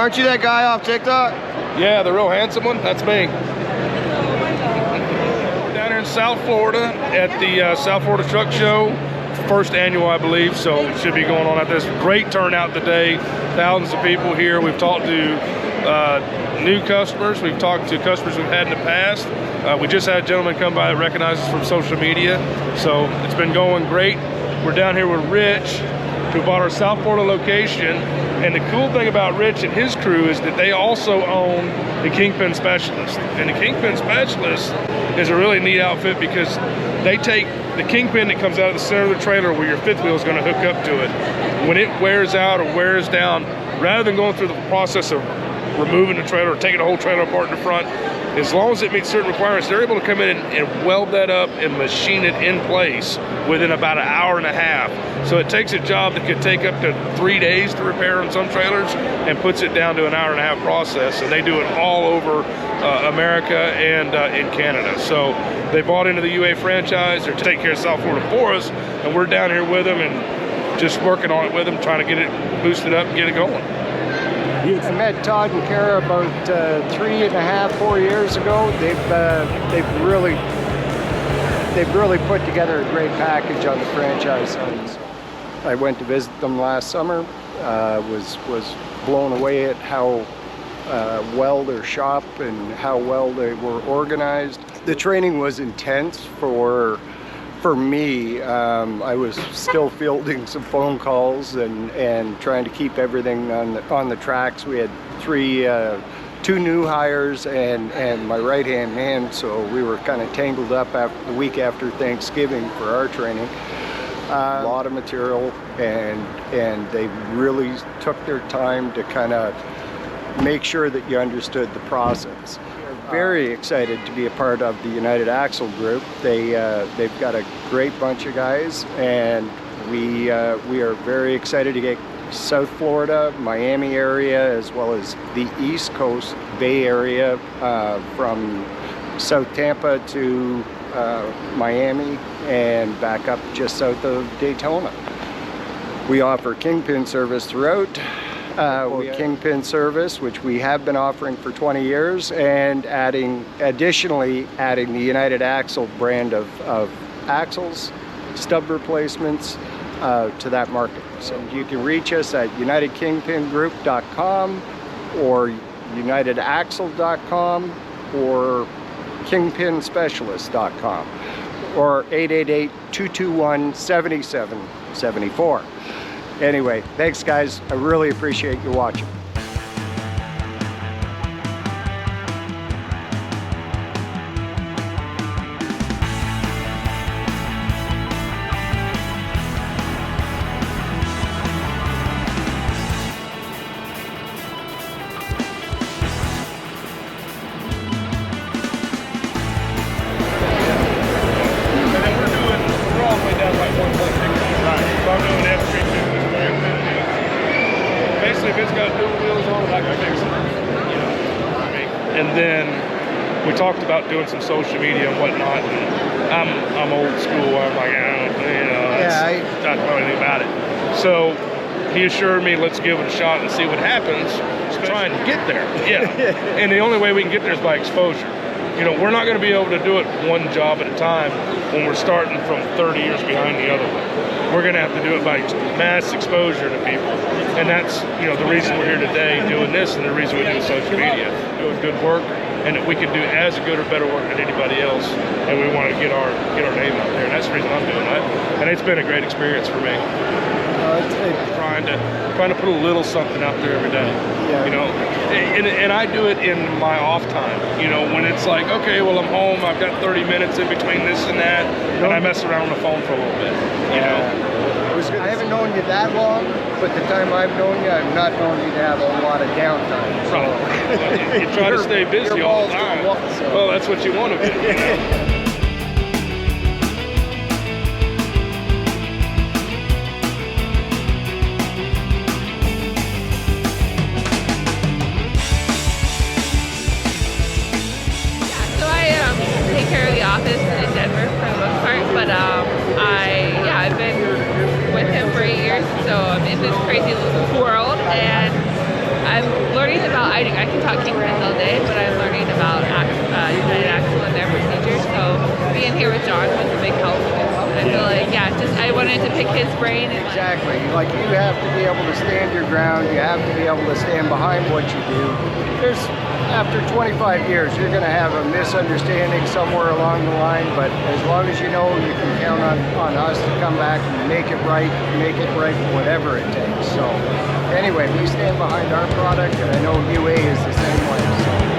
aren't you that guy off TikTok? Yeah, the real handsome one, that's me. We're down here in South Florida at the South Florida Truck Show. First annual, I believe, so it should be going on at this. Great turnout today, thousands of people here. We've talked to new customers. We've talked to customers we've had in the past. We just had a gentleman come by that recognizes us from social media, so it's been going great. We're down here with Rich, who bought our South Florida location, and the cool thing about Rich and his crew is that they also own the Kingpin Specialist, and the Kingpin Specialist is a really neat outfit because they take the Kingpin that comes out of the center of the trailer where your fifth wheel is going to hook up to it. When it wears out or wears down, rather than going through the process of removing the trailer or taking the whole trailer apart in the front, as long as it meets certain requirements, they're able to come in and weld that up and machine it in place within about an hour and a half. So it takes a job that could take up to 3 days to repair on some trailers and puts it down to an hour and a half process. And they do it all over America and in Canada. So they bought into the UA franchise. They're taking care of South Florida for us, and we're down here with them and just working on it with them, trying to get it boosted up and get it going. I met Todd and Kara about 3.5, 4 years ago. They've really put together a great package on the franchise side. I went to visit them last summer. Was blown away at how well their shop and how well they were organized. The training was intense for me. I was still fielding some phone calls and trying to keep everything on the tracks. We had two new hires and my right-hand man, so we were kind of tangled up the week after Thanksgiving for our training. A lot of material, and they really took their time to kind of make sure that you understood the process. Very excited to be a part of the United Axle Group. They've got a great bunch of guys, and we are very excited to get South Florida, Miami area, as well as the East Coast Bay Area, from South Tampa to Miami and back up just south of Daytona. We offer Kingpin service throughout. We have Kingpin service, which we have been offering for 20 years, and additionally adding the United Axle brand of axles, stub replacements to that market. So you can reach us at unitedkingpingroup.com or unitedaxle.com or kingpinspecialist.com or 888-221-7774. Anyway, thanks guys. I really appreciate you watching. If it's got dual wheels on it, I can fix it. You know, I mean, and then we talked about doing some social media and whatnot. And I'm old school. I'm like, I don't know anything about it. So he assured me, let's give it a shot and see what happens. Trying to get there. Yeah. And the only way we can get there is by exposure. You know, we're not going to be able to do it one job at a time when we're starting from 30 years behind the other one. We're going to have to do it by mass exposure to people. And that's, you know, the reason we're here today doing this, and the reason we do social media, doing good work, and that we can do as good or better work than anybody else, and we want to get our name out there, and that's the reason I'm doing that. And it's been a great experience for me. Trying to put a little something out there every day. Yeah. You know, and I do it in my off time. You know, when it's like, okay, well, I'm home, I've got 30 minutes in between this and that, and I mess around on the phone for a little bit. You know. I haven't known you that long, but the time I've known you, I've not known you to have a lot of downtime. So. Right. You try to stay busy all the time. Well, that's what you want to be. You know? Office in Denver for the most part, but I've been with him for 8 years, so I'm in this crazy world, and I'm learning about, I can talk Kingpin all day, but I'm learning about United Axle and their procedures. So being here with John was a big help. I feel like, yeah, just I wanted to pick his brain. And Exactly. Like, you have to be able to stand your ground. You have to be able to stand behind what you do. After 25 years, you're going to have a misunderstanding somewhere along the line, but as long as you know you can count on us to come back and make it right whatever it takes. So anyway, we stand behind our product, and I know UA is the same way. So.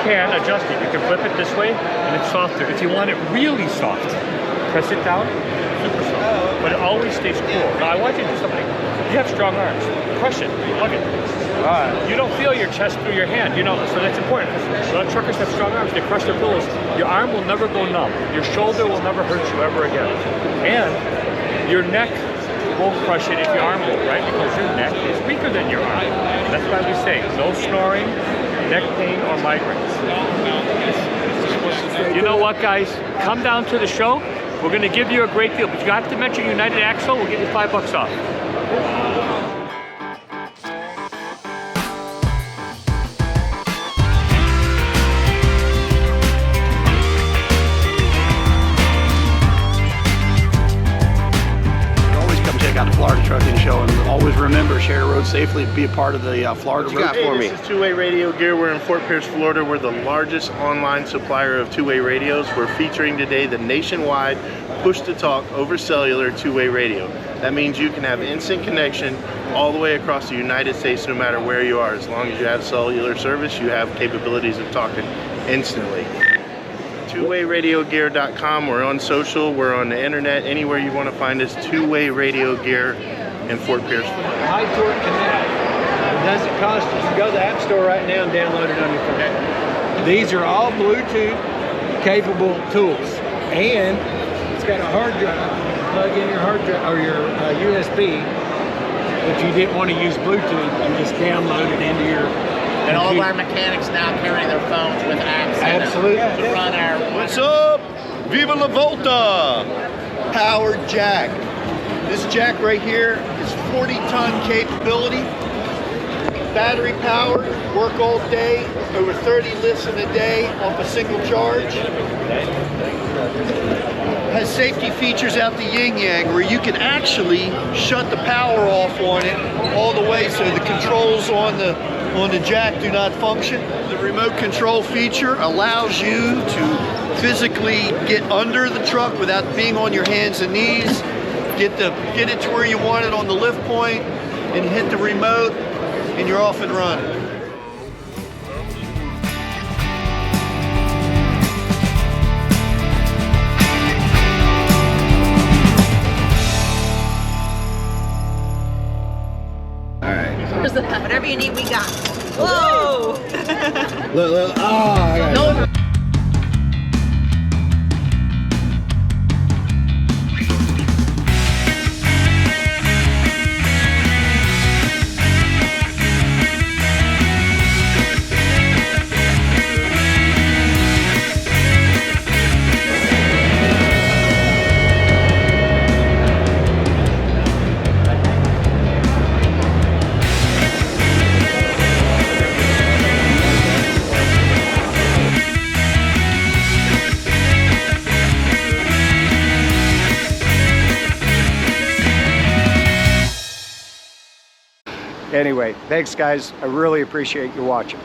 can adjust it. You can flip it this way and it's softer. If you want it really soft, press it down, super soft. But it always stays cool. Now I want you to do something. You have strong arms. Crush it. Hug it. You don't feel your chest through your hand, you know, so that's important. A lot of truckers have strong arms, they crush their pillows. Your arm will never go numb. Your shoulder will never hurt you ever again. And your neck won't crush it if your arm will, right? Because your neck is weaker than your arm. That's why we say no snoring, neck pain, or migraines. You know what, guys? Come down to the show. We're going to give you a great deal, but you have to mention United Axle. We'll give you $5 off. The Florida Trucking Show, and always remember, share the road safely, be a part of the Florida road. Hey, this is Two-Way Radio Gear. We're in Fort Pierce, Florida. We're the largest online supplier of two-way radios. We're featuring today the nationwide push-to-talk over cellular two-way radio. That means you can have instant connection all the way across the United States, no matter where you are. As long as you have cellular service, you have capabilities of talking instantly. TwoWayRadioGear.com. We're on social, we're on the internet, anywhere you want to find us. Two-Way Radio Gear in Fort Pierce, Florida. High Torque Connect. It doesn't cost you. You can go to the App Store right now and download it on your phone. These are all Bluetooth capable tools, and it's got a hard drive. You can plug in your hard drive or your USB. If you didn't want to use Bluetooth, you just download it into your. And all of our mechanics now carry their phones with apps Absolutely. To run our... What's up? Viva la Volta! Powered jack. This jack right here is 40-ton capability, battery powered, work all day, over 30 lifts in a day off a single charge. Has safety features out the yin-yang where you can actually shut the power off on it all the way so the controls on the jack do not function. The remote control feature allows you to physically get under the truck without being on your hands and knees, get it to where you want it on the lift point, and hit the remote, and you're off and running. Whatever you need, we got. Whoa! Look, oh, I got No. Anyway, thanks guys. I really appreciate you watching.